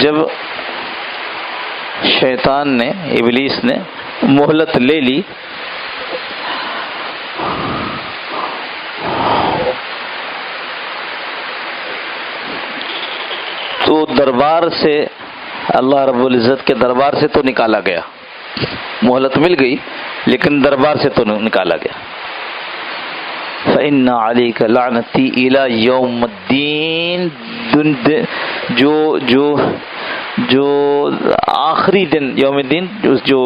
جب شیطان نے، ابلیس نے مہلت لے لی، تو دربار سے، اللہ رب العزت کے دربار سے تو نکالا گیا، مہلت مل گئی لیکن دربار سے تو نکالا گیا۔ فَإِنَّ عَلَيْكَ لَعْنَتِي إِلَى يَوْمِ الدِّينِ، جو آخری دن، یوم الدین، جو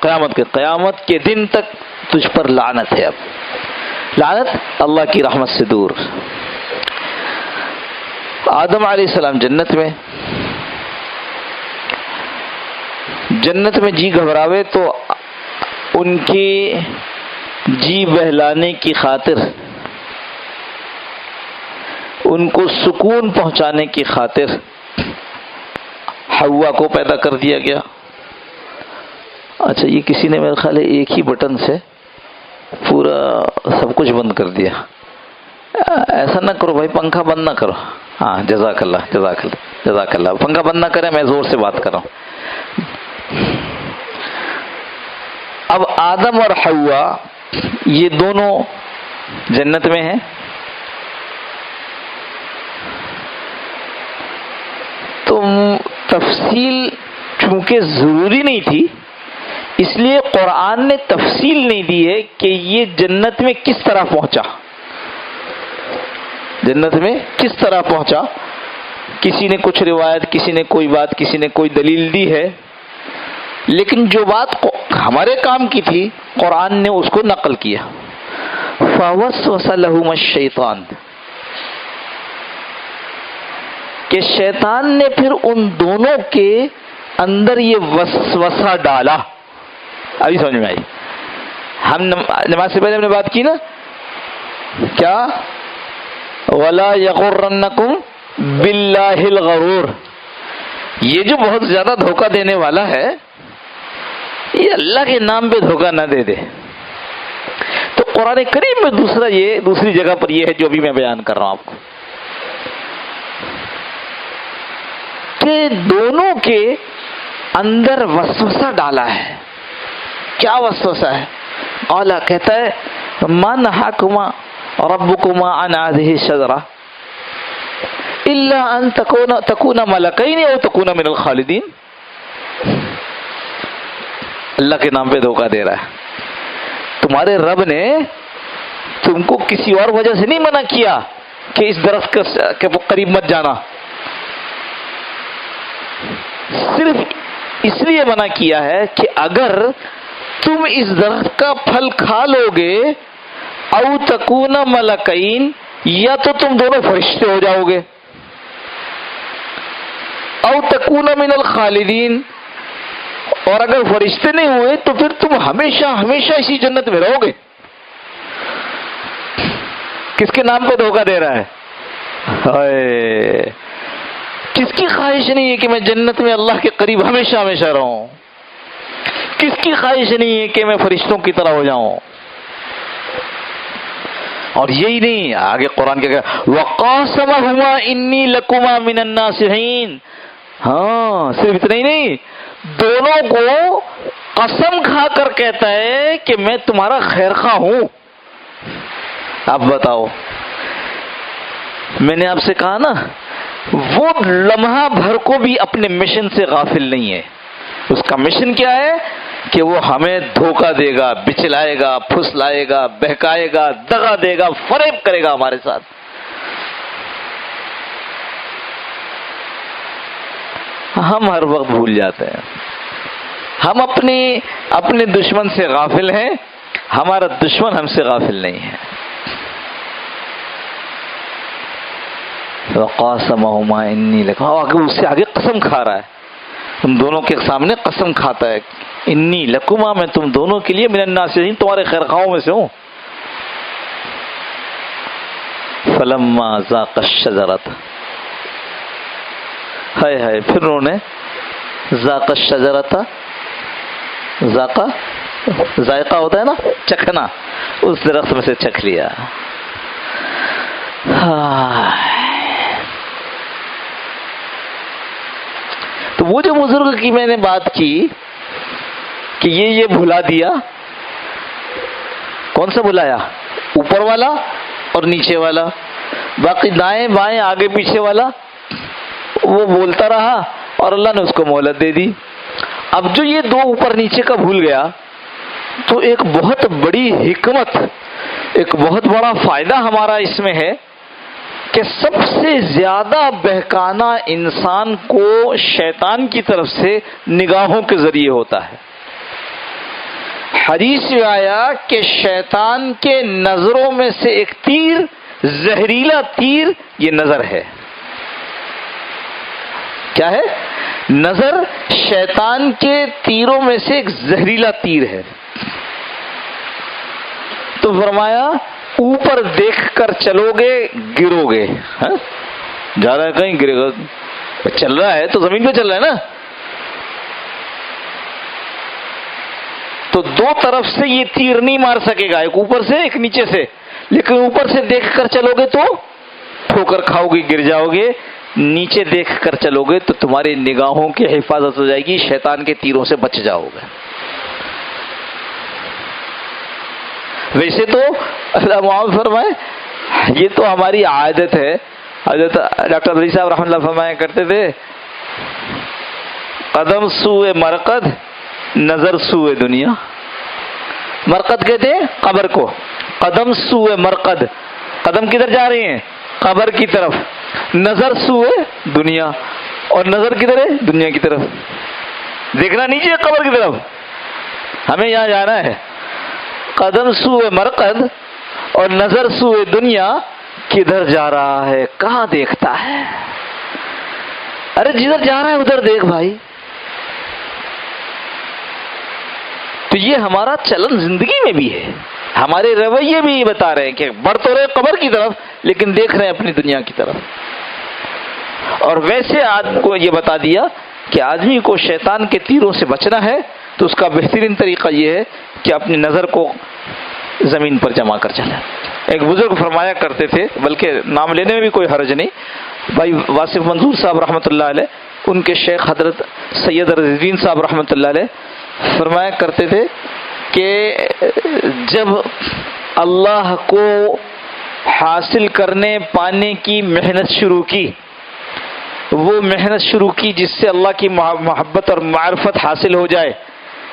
قیامت کے دن تک تجھ پر لعنت ہے۔ اب لعنت اللہ کی رحمت سے دور۔ آدم علیہ السلام جنت میں جی گھبراوے تو ان کی جی بہلانے کی خاطر، ان کو سکون پہنچانے کی خاطر حوا کو پیدا کر دیا گیا۔ اچھا، یہ کسی نے میرے خیال ہے ایک ہی بٹن سے پورا سب کچھ بند کر دیا۔ ایسا نہ کرو بھائی، پنکھا بند نہ کرو۔ ہاں، جزاک اللہ جزاک اللہ جزاک اللہ۔ پنکھا بند نہ کریں، میں زور سے بات کر رہا ہوں۔ اب آدم اور حوا یہ دونوں جنت میں ہیں، تو تفصیل چونکہ ضروری نہیں تھی، اس لیے قرآن نے تفصیل نہیں دی ہے کہ یہ جنت میں کس طرح پہنچا، جنت میں کس طرح پہنچا۔ کسی نے کچھ روایت، کسی نے کوئی بات، کسی نے کوئی دلیل دی ہے، لیکن جو بات ہمارے کام کی تھی قرآن نے اس کو نقل کیا۔ فَوَسْوَسَ لَهُمَ الشَّيْطَانُ، کہ شیطان نے پھر ان دونوں کے اندر یہ وسوسہ ڈالا۔ ابھی سمجھ میں آئی؟ ہم نماز سے پہلے ہم نے بات کی نا، کیا؟ وَلَا يَغُرَّنَّكُمْ بِاللَّهِ الْغَرُورُ، یہ جو بہت زیادہ دھوکہ دینے والا ہے، یہ اللہ کے نام پہ دھوکہ نہ دے دے۔ تو قرآن کریم میں دوسری جگہ پر یہ ہے جو ابھی میں بیان کر رہا ہوں آپ کو، کہ دونوں کے اندر وسوسہ ڈالا ہے۔ کیا وسوسہ ہے؟ اعلیٰ کہتا ہے مَا نَهَاكُمَا رَبُّكُمَا عَنْ هَٰذِهِ الشَّجَرَةِ إِلَّا أَن تَكُونَ مَلَكَيْنِ أَوْ تَكُونَ مِنَ الْخَالِدِينَ۔ اللہ کے نام پہ دھوکہ دے رہا ہے۔ تمہارے رب نے تم کو کسی اور وجہ سے نہیں منع کیا کہ اس درخت کے قریب مت جانا، صرف اس لیے منع کیا ہے کہ اگر تم اس درخت کا پھل کھا لو گے، او تکون ملکین، یا تو تم دونوں فرشتے ہو جاؤ گے، او تکون من الخالدین، اور اگر فرشتے نہیں ہوئے تو پھر تم ہمیشہ ہمیشہ اسی جنت میں رہو گے۔ کس کے نام پہ دھوکہ دے رہا ہے؟ کس کی خواہش نہیں ہے کہ میں جنت میں اللہ کے قریب ہمیشہ ہمیشہ رہوں؟ کس کی خواہش نہیں ہے کہ میں فرشتوں کی طرح ہو جاؤں؟ اور یہی نہیں، آگے قرآن کیا کہا، وَقَاسَمَهُمَا إِنِّي لَكُمَا مِنَ النَّاصِحِينَ۔ ہاں، صرف اتنا ہی نہیں، دونوں کو قسم کھا کر کہتا ہے کہ میں تمہارا خیرخواہ ہوں۔ اب بتاؤ، میں نے آپ سے کہا نا، وہ لمحہ بھر کو بھی اپنے مشن سے غافل نہیں ہے۔ اس کا مشن کیا ہے؟ کہ وہ ہمیں دھوکہ دے گا، بچلائے گا، پھسلائے گا، بہکائے گا، دغا دے گا، فریب کرے گا ہمارے ساتھ۔ ہم ہر وقت بھول جاتے ہیں، ہم اپنے دشمن سے غافل ہیں، ہمارا دشمن ہم سے غافل نہیں ہے۔ وَقَاسَمَهُمَا إِنِّي لَكُمَا، اس سے آگے قسم کھا رہا ہے، تم دونوں کے سامنے قسم کھاتا ہے، انی لکما، میں تم دونوں کے لیے من الناصحین، تمہارے خیرخواہوں میں سے ہوں۔ فلما ذاق الشجرۃ، ہائے ہائے، پھر انہوں نے ذاق الشجرۃ، ذائقہ ہوتا ہے نا، چکھنا، اس درخت میں سے چکھ لیا۔ وہ جو بزرگ کی میں نے بات کی کہ یہ بھلا دیا، کون سا بلایا؟ اوپر والا اور نیچے والا، باقی دائیں بائیں آگے پیچھے والا وہ بولتا رہا اور اللہ نے اس کو مہلت دے دی۔ اب جو یہ دو اوپر نیچے کا بھول گیا تو ایک بہت بڑی حکمت، ایک بہت بڑا فائدہ ہمارا اس میں ہے کہ سب سے زیادہ بہکانا انسان کو شیطان کی طرف سے نگاہوں کے ذریعے ہوتا ہے۔ حدیث میں آیا کہ شیطان کے نظروں میں سے ایک تیر، زہریلا تیر، یہ نظر ہے۔ کیا ہے؟ نظر شیطان کے تیروں میں سے ایک زہریلا تیر ہے۔ تو فرمایا اوپر دیکھ کر چلو گے گرو گے۔ جا رہا ہے کہیں گرے گا، چل رہا ہے تو زمین پہ چل رہا ہے نا۔ تو دو طرف سے یہ تیر نہیں مار سکے گا، ایک اوپر سے ایک نیچے سے، لیکن اوپر سے دیکھ کر چلو گے تو ٹھوکر کھاؤ گے، گر جاؤ گے، نیچے دیکھ کر چلو گے تو تمہاری نگاہوں کی حفاظت ہو جائے گی، شیطان کے تیروں سے بچ جاؤ گے۔ ویسے تو اللہ معاف فرمائے یہ تو ہماری عادت ہے۔ حضرت ڈاکٹر علی صاحب رحمۃ اللہ فرمایا کرتے تھے قدم سوئے مرقد، نظر سوئے دنیا۔ مرقد کہتے ہیں قبر کو، قدم سوئے مرقد، قدم کدھر جا رہی ہیں؟ قبر کی طرف، نظر سوئے دنیا، اور نظر کدھر ہے؟ دنیا کی طرف۔ دیکھنا نیچے قبر کی طرف، ہمیں یہاں جانا ہے۔ قدم سوئے مرقد اور نظر سوئے دنیا، کدھر جا رہا ہے؟ کہاں دیکھتا ہے؟ ارے جدھر جا رہا ہے ادھر دیکھ بھائی۔ تو یہ ہمارا چلن زندگی میں بھی ہے، ہمارے رویے بھی یہ بتا رہے ہیں کہ بڑھ تو رہے قبر کی طرف لیکن دیکھ رہے ہیں اپنی دنیا کی طرف۔ اور ویسے آدمی کو یہ بتا دیا کہ آدمی کو شیطان کے تیروں سے بچنا ہے تو اس کا بہترین طریقہ یہ ہے کہ اپنی نظر کو زمین پر جما کر چلے۔ ایک بزرگ فرمایا کرتے تھے، بلکہ نام لینے میں بھی کوئی حرج نہیں، بھائی واصف منظور صاحب رحمۃ اللہ علیہ، ان کے شیخ حضرت سید رضوین صاحب رحمۃ اللہ علیہ فرمایا کرتے تھے کہ جب اللہ کو حاصل کرنے پانے کی محنت شروع کی، وہ محنت شروع کی جس سے اللہ کی محبت اور معرفت حاصل ہو جائے،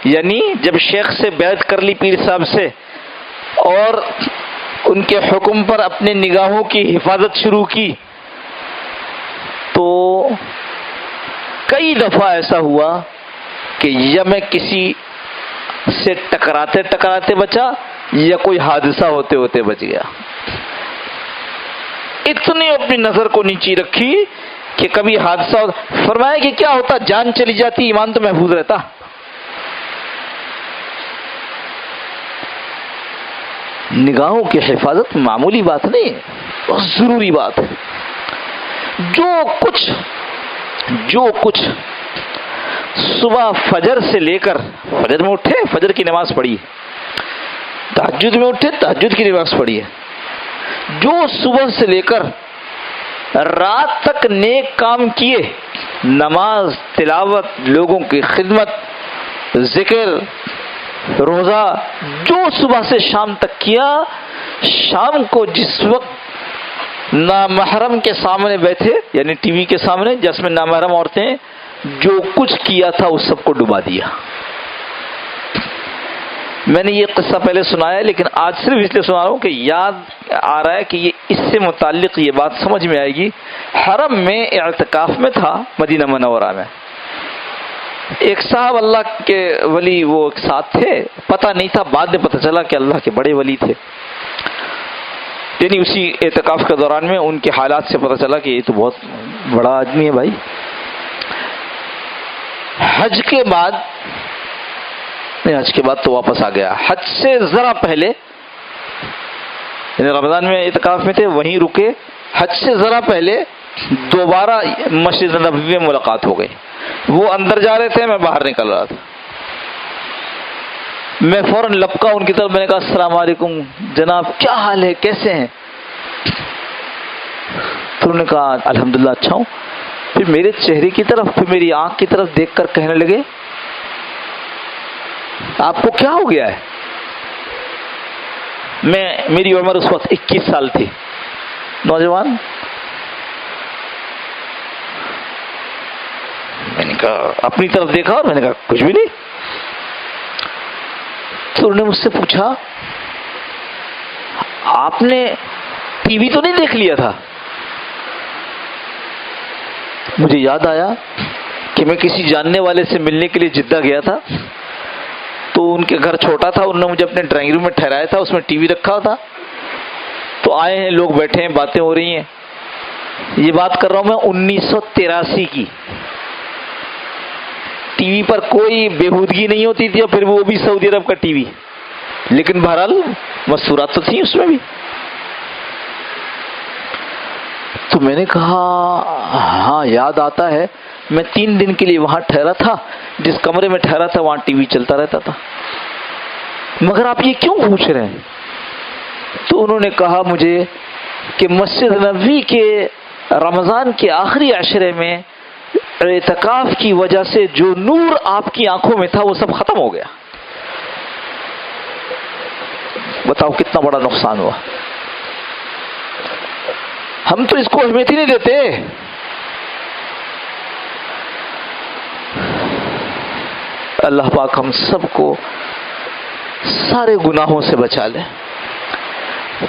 یعنی جب شیخ سے بیعت کر لی پیر صاحب سے اور ان کے حکم پر اپنے نگاہوں کی حفاظت شروع کی، تو کئی دفعہ ایسا ہوا کہ یا میں کسی سے ٹکراتے ٹکراتے بچا یا کوئی حادثہ ہوتے ہوتے بچ گیا۔ اتنی اپنی نظر کو نیچی رکھی کہ کبھی حادثہ فرمایا کہ کیا ہوتا، جان چلی جاتی ایمان تو محفوظ رہتا۔ نگاہوں کی حفاظت معمولی بات نہیں ہے، بہت ضروری بات ہے۔ جو کچھ صبح فجر سے لے کر، فجر میں اٹھے فجر کی نماز پڑھی، تہجد میں اٹھے تہجد کی نماز پڑھی ہے، جو صبح سے لے کر رات تک نیک کام کیے، نماز، تلاوت، لوگوں کی خدمت، ذکر، روزہ، جو صبح سے شام تک کیا، شام کو جس وقت نامحرم کے سامنے بیٹھے، یعنی ٹی وی کے سامنے جس میں نامحرم عورتیں، جو کچھ کیا تھا اس سب کو ڈبا دیا۔ میں نے یہ قصہ پہلے سنایا لیکن آج صرف اس لیے سنا رہا ہوں کہ یاد آ رہا ہے کہ یہ اس سے متعلق یہ بات سمجھ میں آئے گی۔ حرم میں اعتکاف میں تھا، مدینہ منورہ میں، ایک صاحب اللہ کے ولی وہ ایک ساتھ تھے، پتہ نہیں تھا، بعد میں پتہ چلا کہ اللہ کے بڑے ولی تھے، یعنی اسی اعتکاف کے دوران میں ان کے حالات سے پتہ چلا کہ یہ تو بہت بڑا آدمی ہے بھائی۔ حج کے بعد تو واپس آ گیا، حج سے ذرا پہلے، یعنی رمضان میں اعتکاف میں تھے وہیں رکے، حج سے ذرا پہلے دوبارہ مسجد نبوی میں ملاقات ہو گئی۔ وہ اندر جا رہے تھے، میں باہر نکل رہا تھا، میں فوراً لپکا ان کی طرف، میں نے کہا السلام علیکم جناب، کیا حال ہے، کیسے ہیں؟ تو انہوں نے کہا الحمدللہ اچھا ہوں۔ پھر میرے چہرے کی طرف، پھر میری آنکھ کی طرف دیکھ کر کہنے لگے آپ کو کیا ہو گیا ہے؟ میری عمر اس وقت 21 سال تھی، نوجوان. میں نے کہا اپنی طرف دیکھا اور میں نے کہا کچھ بھی نہیں. تو انہوں نے مجھ سے پوچھا آپ نے ٹی وی تو نہیں دیکھ لیا تھا؟ مجھے یاد آیا کہ میں کسی جاننے والے سے ملنے کے لیے جدہ گیا تھا، تو ان کے گھر چھوٹا تھا، انہوں نے مجھے اپنے ڈرائنگ روم میں ٹھہرایا تھا، اس میں ٹی وی رکھا تھا. تو آئے ہیں لوگ، بیٹھے ہیں، باتیں ہو رہی ہیں. یہ بات کر رہا ہوں میں 1983 کی. ٹی وی پر کوئی بےہودگی نہیں ہوتی تھی، اور پھر وہ بھی سعودی عرب کا ٹی وی، لیکن بہرحال مستورات تو تھیں اس میں بھی. تو میں نے کہا ہاں یاد آتا ہے، میں 3 دن کے لیے وہاں ٹھہرا تھا، جس کمرے میں ٹھہرا تھا وہاں ٹی وی چلتا رہتا تھا. مگر آپ یہ کیوں پوچھ رہے ہیں؟ تو انہوں نے کہا مجھے کہ مسجد نبوی کے رمضان کے آخری عشرے میں اعتکاف کی وجہ سے جو نور آپ کی آنکھوں میں تھا وہ سب ختم ہو گیا. بتاؤ کتنا بڑا نقصان ہوا. ہم تو اس کو اہمیت ہی نہیں دیتے. اللہ پاک ہم سب کو سارے گناہوں سے بچا لے.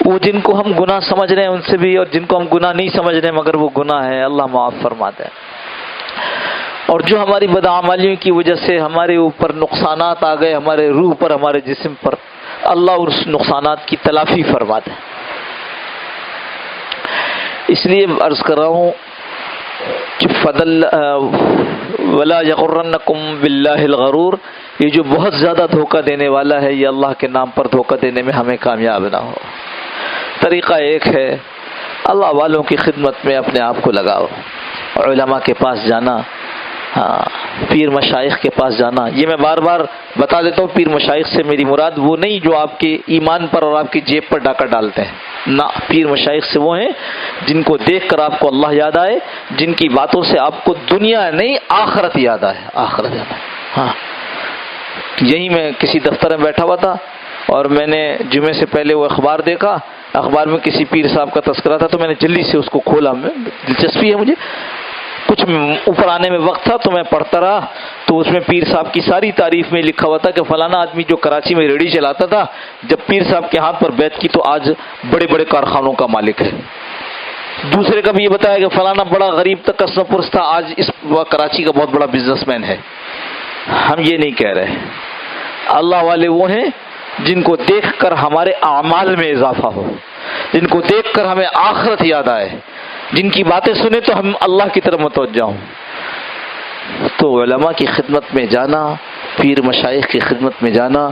وہ جن کو ہم گناہ سمجھ رہے ہیں ان سے بھی، اور جن کو ہم گناہ نہیں سمجھ رہے مگر وہ گناہ ہے، اللہ معاف فرما دے. اور جو ہماری بدعمالیوں کی وجہ سے ہمارے اوپر نقصانات آ گئے، ہمارے روح پر، ہمارے جسم پر، اللہ اس نقصانات کی تلافی فرما دے. اس لیے عرض کر رہا ہوں کہ فضل ولا یغرنکم باللہ الغرور، یہ جو بہت زیادہ دھوکہ دینے والا ہے، یہ اللہ کے نام پر دھوکہ دینے میں ہمیں کامیاب نہ ہو. طریقہ ایک ہے، اللہ والوں کی خدمت میں اپنے آپ کو لگاؤ. علماء کے پاس جانا، پیر مشائخ کے پاس جانا. یہ میں بار بار بتا دیتا ہوں، پیر مشائخ سے میری مراد وہ نہیں جو آپ کے ایمان پر اور آپ کی جیب پر ڈاکہ ڈالتے ہیں، نہ. پیر مشائخ سے وہ ہیں جن کو دیکھ کر آپ کو اللہ یاد آئے، جن کی باتوں سے آپ کو دنیا نہیں آخرت یاد آئے. آخرت یاد آئے. ہاں، یہی میں کسی دفتر میں بیٹھا ہوا تھا اور میں نے جمعے سے پہلے وہ اخبار دیکھا. اخبار میں کسی پیر صاحب کا تذکرہ تھا، تو میں نے جلدی سے اس کو کھولا. میں دلچسپی ہے مجھے، کچھ اوپر آنے میں وقت تھا تو میں پڑھتا رہا. تو اس میں پیر صاحب کی ساری تعریف میں لکھا ہوا تھا کہ فلانا آدمی جو کراچی میں ریڑھی چلاتا تھا، جب پیر صاحب کے ہاتھ پر بیعت کی تو آج بڑے بڑے کارخانوں کا مالک ہے. دوسرے کا بھی یہ بتایا کہ فلانا بڑا غریب تکسب پرست تھا، آج اس کراچی کا بہت بڑا بزنس مین ہے. ہم یہ نہیں کہہ رہے. اللہ والے وہ ہیں جن کو دیکھ کر ہمارے اعمال میں اضافہ ہو، جن کو دیکھ کر ہمیں آخرت یاد آئے، جن کی باتیں سنیں تو ہم اللہ کی طرف متوجہ ہوں. تو علماء کی خدمت میں جانا، پیر مشائخ کی خدمت میں جانا،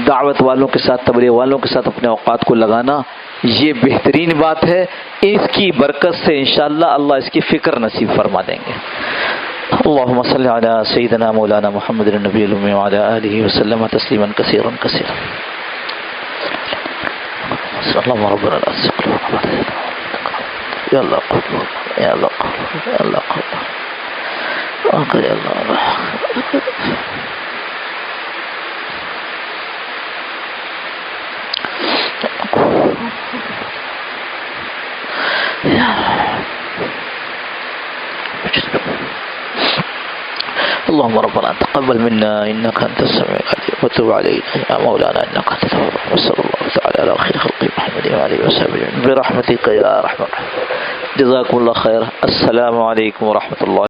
دعوت والوں کے ساتھ، تبلیغ والوں کے ساتھ اپنے اوقات کو لگانا، یہ بہترین بات ہے. اس کی برکت سے انشاءاللہ اللہ اس کی فکر نصیب فرما دیں گے. اللهم صل على سيدنا مولانا محمد النبي الأمي وعلى آله وسلم تسليما كثيرا كثيرا. اللهم ربنا لا تسقط يا الله يا الله يا الله يا الله اللهم ربنا تقبل منا إنك أنت السميع العليم وتب علينا يا مولانا إنك أنت التواب الرحيم. وصلى الله تعالى على خير خلق محمد وعلى آله وصحبه برحمتك يا أرحم الراحمين. جزاكم الله خيرا. السلام عليكم ورحمة الله.